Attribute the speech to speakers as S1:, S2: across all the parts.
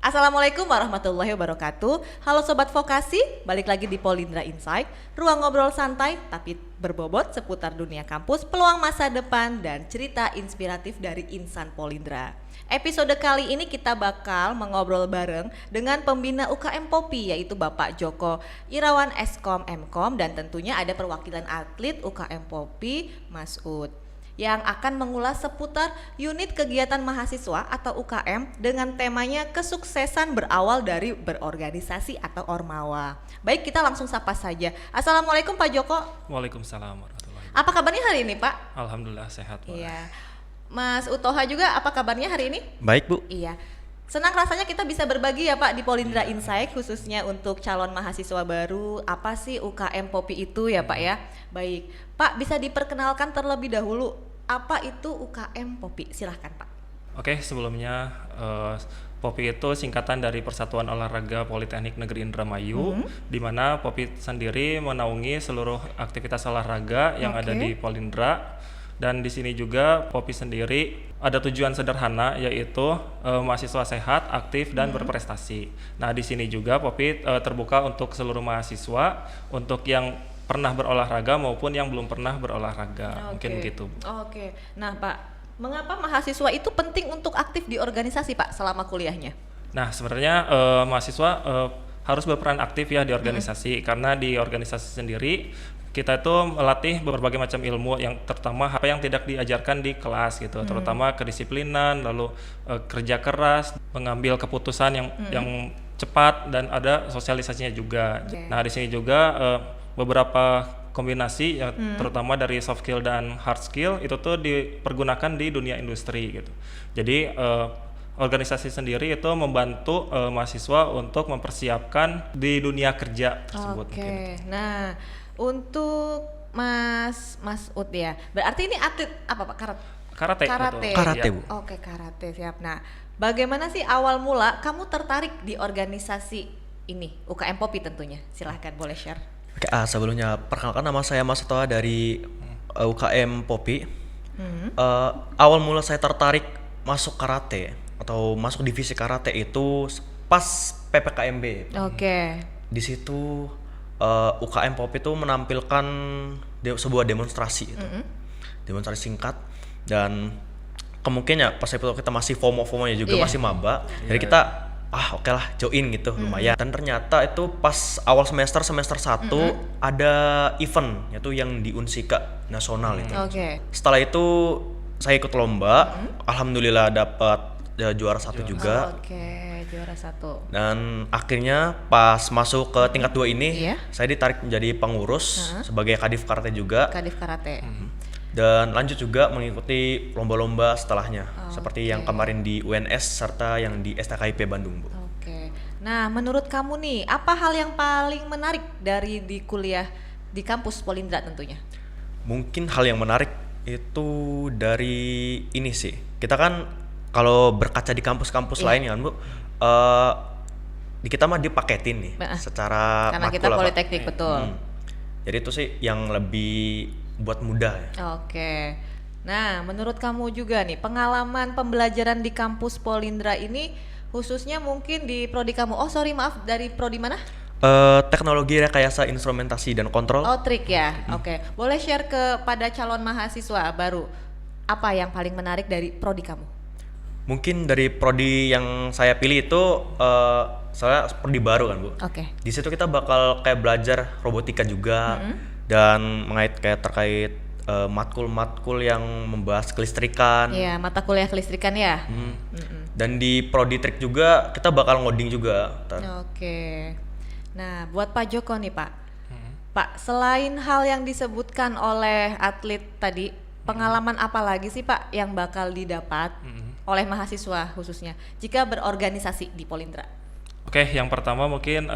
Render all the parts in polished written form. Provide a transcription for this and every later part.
S1: Assalamualaikum warahmatullahi wabarakatuh. Halo Sobat Vokasi, balik lagi di Polindra Insight, ruang ngobrol santai tapi berbobot seputar dunia kampus, peluang masa depan, dan cerita inspiratif dari insan Polindra. Episode kali ini kita bakal mengobrol bareng dengan pembina UKM Popi, yaitu Bapak Joko Irawan Eskom Mkom, dan tentunya ada perwakilan atlet UKM Popi, Mas Ud, yang akan mengulas seputar unit kegiatan mahasiswa atau UKM dengan temanya kesuksesan berawal dari berorganisasi atau ormawa. Baik, kita langsung sapa saja. Assalamualaikum Pak Joko.
S2: Waalaikumsalam warahmatullahi wabarakatuh.
S1: Apa kabarnya hari ini Pak?
S2: Alhamdulillah sehat Pak.
S1: Iya. Mas Utoha juga apa kabarnya hari ini?
S3: Baik Bu.
S1: Iya. Senang rasanya kita bisa berbagi ya Pak di Polindra Insight, khususnya untuk calon mahasiswa baru. Apa sih UKM Popi itu ya Pak ya? Baik, Pak bisa diperkenalkan terlebih dahulu, apa itu UKM Popi? Silahkan Pak.
S2: Oke, sebelumnya Popi itu singkatan dari Persatuan Olahraga Politeknik Negeri Indramayu, di mana Popi sendiri menaungi seluruh aktivitas olahraga yang ada di Polindra. Dan di sini juga Popi sendiri ada tujuan sederhana, yaitu mahasiswa sehat, aktif, dan berprestasi. Nah, di sini juga Popi terbuka untuk seluruh mahasiswa, untuk yang pernah berolahraga maupun yang belum pernah berolahraga. Mungkin begitu.
S1: Oke. Nah Pak, mengapa mahasiswa itu penting untuk aktif di organisasi Pak selama kuliahnya?
S2: Nah, sebenarnya mahasiswa harus berperan aktif ya di organisasi, karena di organisasi sendiri kita itu melatih berbagai macam ilmu, yang terutama apa yang tidak diajarkan di kelas gitu, terutama kedisiplinan, lalu kerja keras, mengambil keputusan yang cepat, dan ada sosialisasinya juga. Nah, di sini juga beberapa kombinasi ya, terutama dari soft skill dan hard skill itu tuh dipergunakan di dunia industri gitu. Jadi organisasi sendiri itu membantu mahasiswa untuk mempersiapkan di dunia kerja tersebut.
S1: Oke. Nah, untuk Mas Ud ya, berarti ini atlet apa Pak?
S2: Karate.
S3: Karate Bu.
S1: Oke, karate, siap. Nah, bagaimana sih awal mula kamu tertarik di organisasi ini, UKM Popi tentunya? Silahkan, boleh share.
S3: Oke, sebelumnya perkenalkan, nama saya Mas Toa dari UKM Popi. Awal mula saya tertarik masuk karate atau masuk divisi karate itu pas PPKMB.
S1: Oke.
S3: Di situ UKM Popi itu menampilkan sebuah demonstrasi gitu. Demonstrasi singkat, dan kemungkinan pas itu kita masih FOMO-nya juga, masih maba. Jadi kita oke lah join gitu, lumayan. Dan ternyata itu pas awal semester 1 ada event yaitu yang di Unsika nasional itu. Setelah itu saya ikut lomba, alhamdulillah dapat juara 1 juga.
S1: Juara 1.
S3: Dan akhirnya pas masuk ke tingkat 2 ini, saya ditarik menjadi pengurus sebagai Kadif Karate juga.
S1: Kadif Karate.
S3: Dan lanjut juga mengikuti lomba-lomba setelahnya, seperti yang kemarin di UNS serta yang di STKIP Bandung, Bu.
S1: Oke. Nah, menurut kamu nih, apa hal yang paling menarik dari di kuliah di kampus Polindra tentunya?
S3: Mungkin hal yang menarik itu dari ini sih. Kita kan kalau berkaca di kampus-kampus lain kan, Bu, di kita mah dipaketin nih secara
S1: karena kita politeknik, betul.
S3: Jadi itu sih yang lebih buat mudah ya.
S1: Oke. Nah, menurut kamu juga nih, pengalaman pembelajaran di kampus Polindra ini khususnya mungkin di prodi kamu. Dari prodi mana?
S3: Teknologi rekayasa instrumentasi dan kontrol.
S1: Trik ya. Oke. Boleh share kepada calon mahasiswa baru, apa yang paling menarik dari prodi kamu?
S3: Mungkin dari prodi yang saya pilih itu soalnya prodi baru kan, Bu. Di situ kita bakal kayak belajar robotika juga, dan terkait matkul-matkul yang membahas kelistrikan.
S1: Iya, mata kuliah kelistrikan ya.
S3: Dan di prodi trik juga kita bakal ngoding juga.
S1: Oke. Nah, buat Pak Joko nih Pak. Pak, selain hal yang disebutkan oleh atlet tadi, pengalaman apa lagi sih Pak yang bakal didapat oleh mahasiswa khususnya jika berorganisasi di Polindra?
S2: Oke, yang pertama mungkin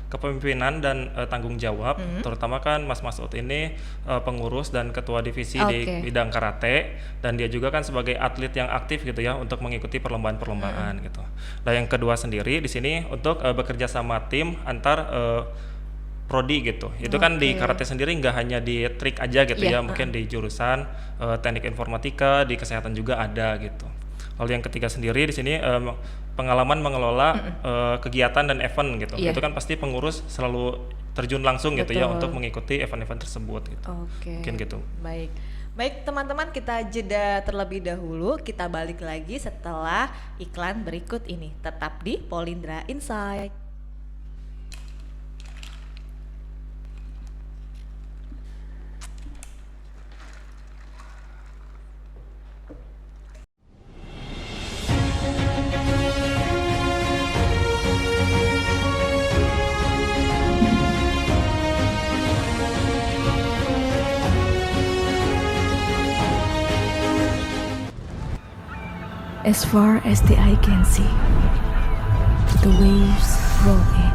S2: kepemimpinan dan tanggung jawab, terutama kan Mas Ud ini pengurus dan ketua divisi di bidang karate, dan dia juga kan sebagai atlet yang aktif gitu ya untuk mengikuti perlombaan-perlombaan gitu. Nah, yang kedua sendiri di sini untuk bekerja sama tim antar prodi gitu. Itu kan di karate sendiri nggak hanya di trik aja gitu ya, mungkin di jurusan teknik informatika, di kesehatan juga ada gitu. Lalu yang ketiga sendiri di sini pengalaman mengelola kegiatan dan event gitu.
S1: Iya.
S2: Itu kan pasti pengurus selalu terjun langsung gitu ya
S1: Betul.
S2: untuk mengikuti event-event tersebut gitu.
S1: Oke.
S2: Mungkin gitu.
S1: Baik. Baik teman-teman, kita jeda terlebih dahulu. Kita balik lagi setelah iklan berikut ini. Tetap di Polindra Insight.
S4: As far as the eye can see, the waves roll in,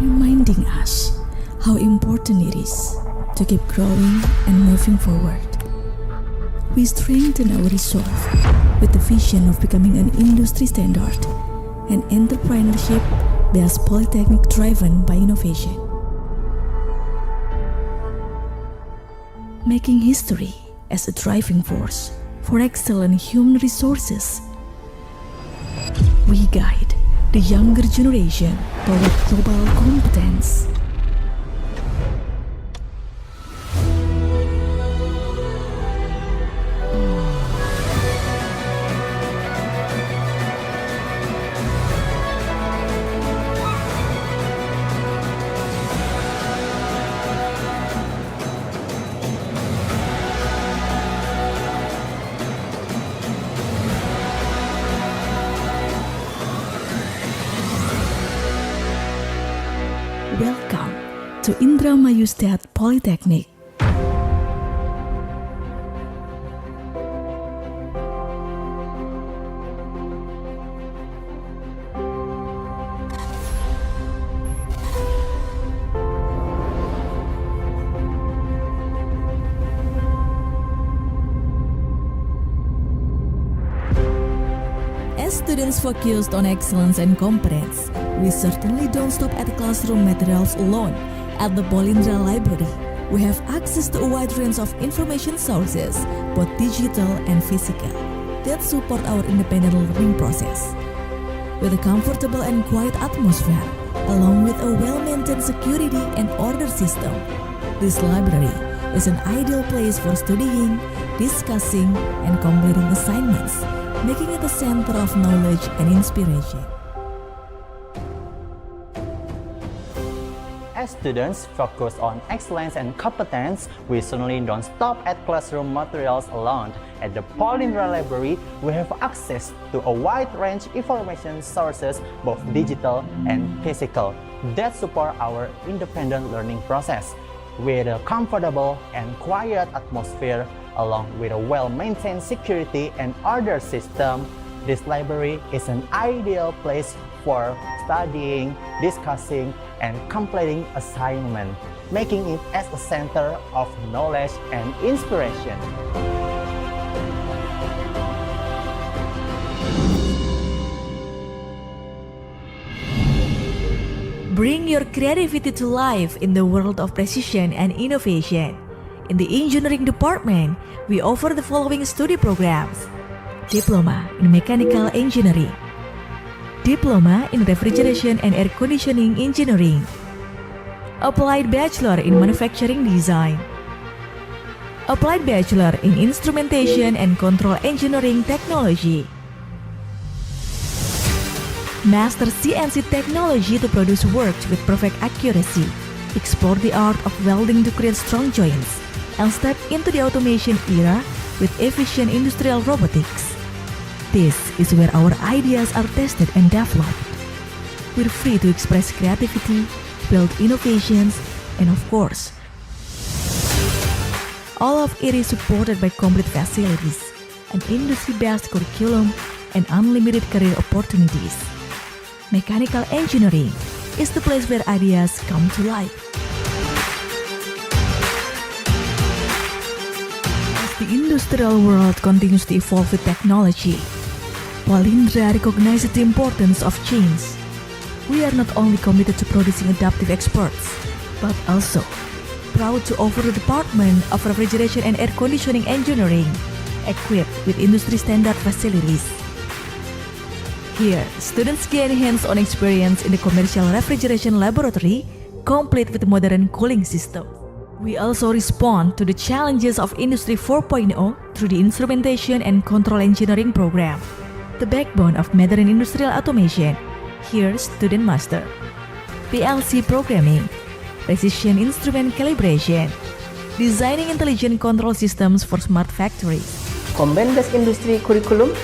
S4: reminding us how important it is to keep growing and moving forward. We strengthen our resolve with the vision of becoming an industry standard, an entrepreneurship-based polytechnic driven by innovation. Making history as a driving force for excellent human resources. We guide the younger generation toward global competence. Welcome to Indramayu State Polytechnic. As students focused on excellence and competence, we certainly don't stop at classroom materials alone. At the Polindra Library, we have access to a wide range of information sources, both digital and physical, that support our independent learning process. With a comfortable and quiet atmosphere, along with a well-maintained security and order system, this library is an ideal place for studying, discussing, and completing assignments, making it a center of knowledge and inspiration.
S5: As students focus on excellence and competence, we certainly don't stop at classroom materials alone. At the Polindra Library, we have access to a wide range information sources, both digital and physical, that support our independent learning process. With a comfortable and quiet atmosphere, along with a well-maintained security and order system, this library is an ideal place for studying, discussing, and completing assignment, making it as a center of knowledge and inspiration.
S4: Bring your creativity to life in the world of precision and innovation. In the engineering department, we offer the following study programs: Diploma in Mechanical Engineering, Diploma in Refrigeration and Air Conditioning Engineering, Applied Bachelor in Manufacturing Design, Applied Bachelor in Instrumentation and Control Engineering Technology, Master CNC Technology to produce works with perfect accuracy, explore the art of welding to create strong joints, and step into the automation era with efficient industrial robotics. This is where our ideas are tested and developed. We're free to express creativity, build innovations, and of course, all of it is supported by complete facilities, an industry-based curriculum, and unlimited career opportunities. Mechanical engineering is the place where ideas come to life. As the industrial world continues to evolve with technology, Polindra recognizes the importance of change. We are not only committed to producing adaptive experts, but also proud to offer the Department of Refrigeration and Air Conditioning Engineering equipped with industry standard facilities. Here, students gain hands-on experience in the commercial refrigeration laboratory, complete with modern cooling system. We also respond to the challenges of Industry 4.0 through the instrumentation and control engineering program, the backbone of modern industrial automation. Here, student master PLC programming, precision instrument calibration, designing intelligent control systems for smart factories.
S6: Combine this industry curriculum,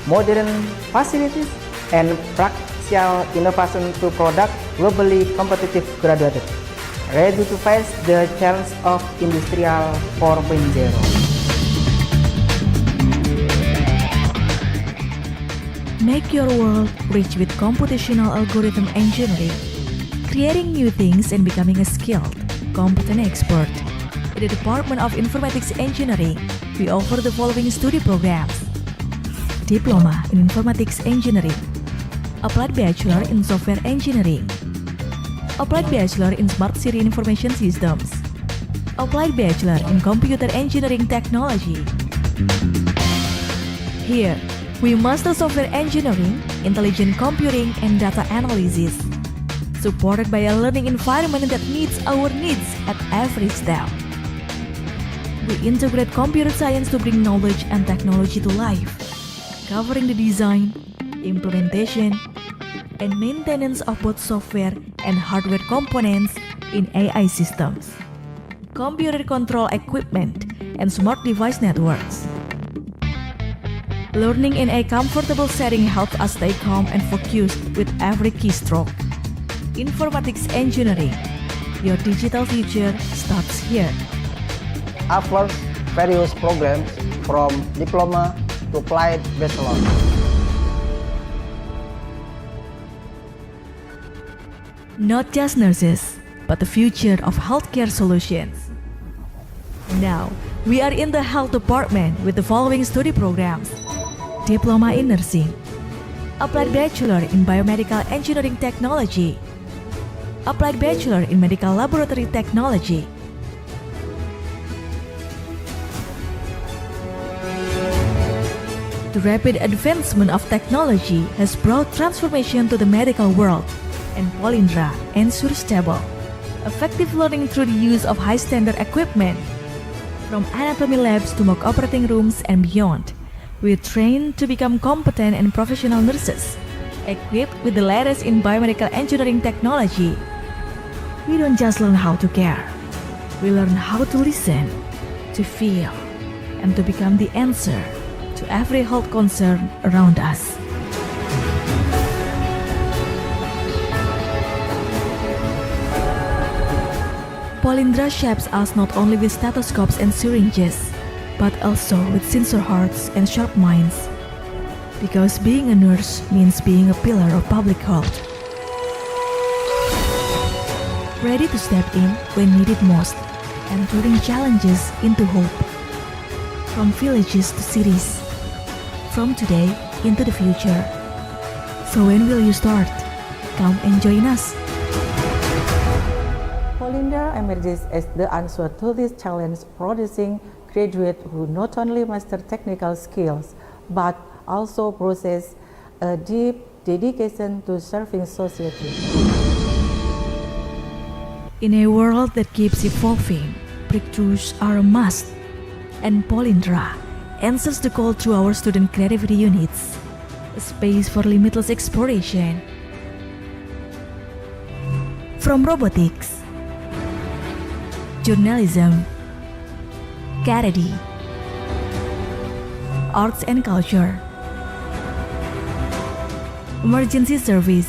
S6: modern facilities, and practical innovation to product globally competitive graduates, ready to face the challenge of Industrial 4.0.
S4: Make your world rich with computational algorithm engineering, creating new things and becoming a skilled, competent expert. In the Department of Informatics Engineering, we offer the following study programs: Diploma in Informatics Engineering, Applied Bachelor in Software Engineering, Applied Bachelor in Smart City Information Systems, Applied Bachelor in Computer Engineering Technology. Here, we master software engineering, intelligent computing, and data analysis, supported by a learning environment that meets our needs at every step. We integrate computer science to bring knowledge and technology to life, covering the design, implementation, and maintenance of both software and hardware components in AI systems, computer control equipment, and smart device networks. Learning in a comfortable setting helps us stay calm and focused with every keystroke. Informatics Engineering, your digital future starts here.
S6: Offers various programs from diploma to applied bachelor.
S4: Not just nurses, but the future of healthcare solutions. Now, we are in the health department with the following study programs: Diploma in Nursing, Applied Bachelor in Biomedical Engineering Technology, Applied Bachelor in Medical Laboratory Technology. The rapid advancement of technology has brought transformation to the medical world, and Polindra ensures stable, effective learning through the use of high-standard equipment. From anatomy labs to mock operating rooms and beyond, we train to become competent and professional nurses, equipped with the latest in biomedical engineering technology. We don't just learn how to care, we learn how to listen, to feel, and to become the answer to every health concern around us. Polindra shapes us not only with stethoscopes and syringes, but also with sincere hearts and sharp minds. Because being a nurse means being a pillar of public health. Ready to step in when needed most and turning challenges into hope. From villages to cities, from today into the future. So when will you start? Come and join us.
S6: Polindra emerges as the answer to this challenge, producing graduates who not only master technical skills, but also possess a deep dedication to serving society.
S4: In a world that keeps evolving, breakthroughs are a must, and Polindra answers the call through our student creativity units, a space for limitless exploration. From robotics, journalism, charity, arts and culture, emergency service,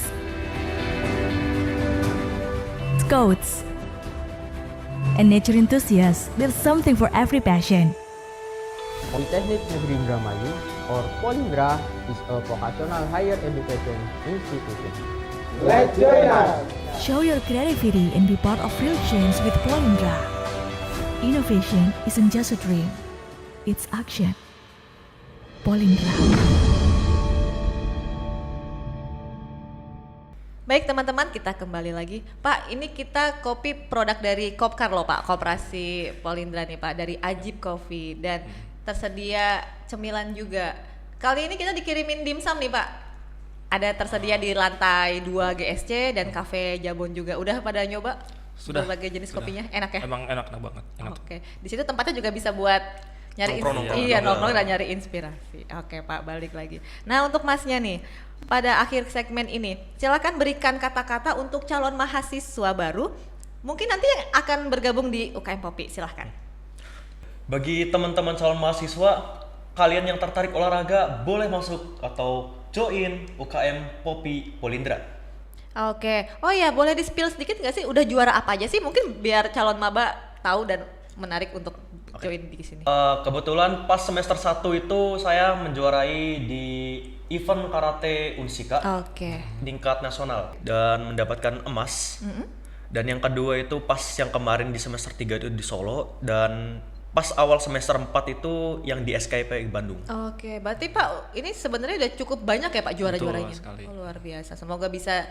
S4: scouts, and nature enthusiasts, there's something for every passion.
S7: Polytechnic Negeri Indramayu, or Polindra, is a vocational higher education institution.
S6: Let's join us!
S4: Show your creativity and be part of real change with Polindra. Innovation isn't just a dream, it's action. Polindra.
S1: Baik teman-teman, kita kembali lagi. Pak, ini kita kopi produk dari Kopkar loh Pak, Koperasi Polindra nih Pak, dari Ajib Coffee. Dan tersedia cemilan juga. Kali ini kita dikirimin dimsum nih Pak. Ada tersedia di lantai 2 GSC dan Cafe Jabon juga. Udah pada nyoba?
S2: Sudah.
S1: Berbagai jenis
S2: Sudah.
S1: kopinya, enak ya?
S2: Emang enak banget. Enak.
S1: Oke, di situ tempatnya juga bisa buat nyari
S3: Nongkrong-nongkrong
S1: iya
S3: juga.
S1: nongkrong dan nyari inspirasi. Oke Pak, balik lagi. Nah untuk Masnya nih, pada akhir segmen ini, silakan berikan kata-kata untuk calon mahasiswa baru, mungkin nanti yang akan bergabung di UKM Popi. Silahkan.
S3: Bagi teman-teman calon mahasiswa, kalian yang tertarik olahraga boleh masuk atau join UKM Popi Polindra.
S1: Oke, oh ya boleh di-spill sedikit nggak sih? Udah juara apa aja sih? Mungkin biar calon maba tahu dan menarik untuk join di sini.
S3: Kebetulan pas semester 1 itu saya menjuarai di event karate Unsika
S1: Oke.
S3: tingkat nasional dan mendapatkan emas. Dan yang kedua itu pas yang kemarin di semester 3 itu di Solo, dan pas awal semester 4 itu yang di SKIP Bandung.
S1: Oke, berarti Pak ini sebenarnya udah cukup banyak ya Pak juara-juaranya.
S2: Betul sekali.
S1: Oh, luar biasa. Semoga bisa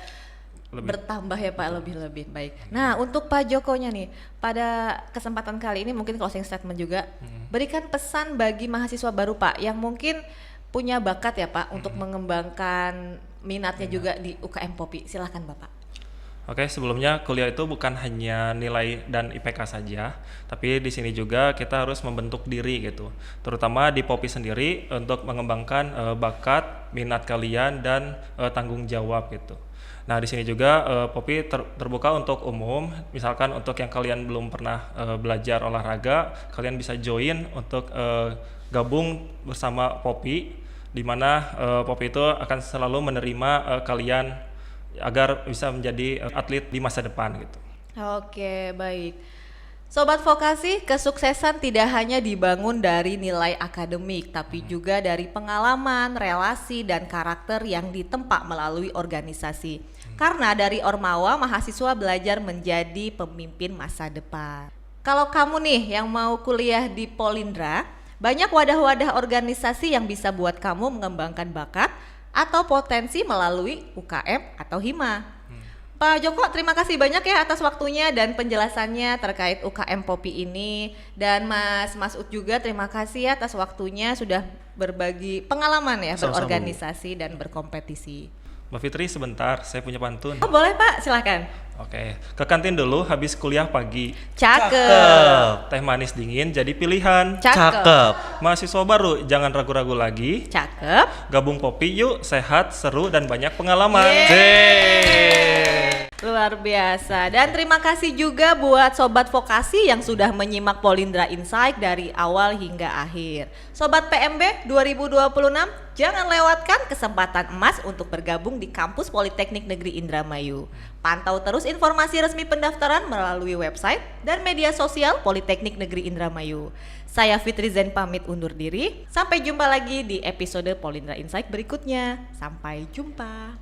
S1: bertambah ya Pak, lebih-lebih baik.
S2: Amin.
S1: Nah untuk Pak Jokonya nih, pada kesempatan kali ini mungkin closing statement juga, berikan pesan bagi mahasiswa baru Pak yang mungkin punya bakat ya Pak untuk mengembangkan minatnya juga di UKM Popi. Silahkan Bapak.
S2: Oke, sebelumnya kuliah itu bukan hanya nilai dan IPK saja, tapi di sini juga kita harus membentuk diri gitu. Terutama di Popi sendiri untuk mengembangkan bakat, minat kalian dan tanggung jawab gitu. Nah, di sini juga Popi terbuka untuk umum. Misalkan untuk yang kalian belum pernah belajar olahraga, kalian bisa join untuk gabung bersama Popi, di mana Popi itu akan selalu menerima kalian agar bisa menjadi atlet di masa depan gitu.
S1: Oke, baik. Sobat Vokasi, kesuksesan tidak hanya dibangun dari nilai akademik, tapi juga dari pengalaman, relasi, dan karakter yang ditempa melalui organisasi. Karena dari Ormawa, mahasiswa belajar menjadi pemimpin masa depan. Kalau kamu nih yang mau kuliah di Polindra, banyak wadah-wadah organisasi yang bisa buat kamu mengembangkan bakat atau potensi melalui UKM atau Hima. Pak Joko, terima kasih banyak ya atas waktunya dan penjelasannya terkait UKM Popi ini. Dan Mas Masud juga terima kasih ya atas waktunya sudah berbagi pengalaman ya
S3: Sama-sama, Bu.
S1: berorganisasi dan berkompetisi.
S2: Mbak Fitri, sebentar, saya punya pantun.
S1: Oh boleh Pak, silakan.
S2: Oke, ke kantin dulu habis kuliah pagi.
S1: Cakep.
S2: Teh manis dingin jadi pilihan.
S1: Cakep.
S2: Mahasiswa baru jangan ragu-ragu lagi.
S1: Cakep.
S2: Gabung Popi yuk, sehat, seru, dan banyak pengalaman.
S1: Luar biasa. Dan terima kasih juga buat Sobat Vokasi yang sudah menyimak Polindra Insight dari awal hingga akhir. Sobat PMB 2026, jangan lewatkan kesempatan emas untuk bergabung di kampus Politeknik Negeri Indramayu. Pantau terus informasi resmi pendaftaran melalui website dan media sosial Politeknik Negeri Indramayu. Saya Fitri Zen pamit undur diri. Sampai jumpa lagi di episode Polindra Insight berikutnya. Sampai jumpa.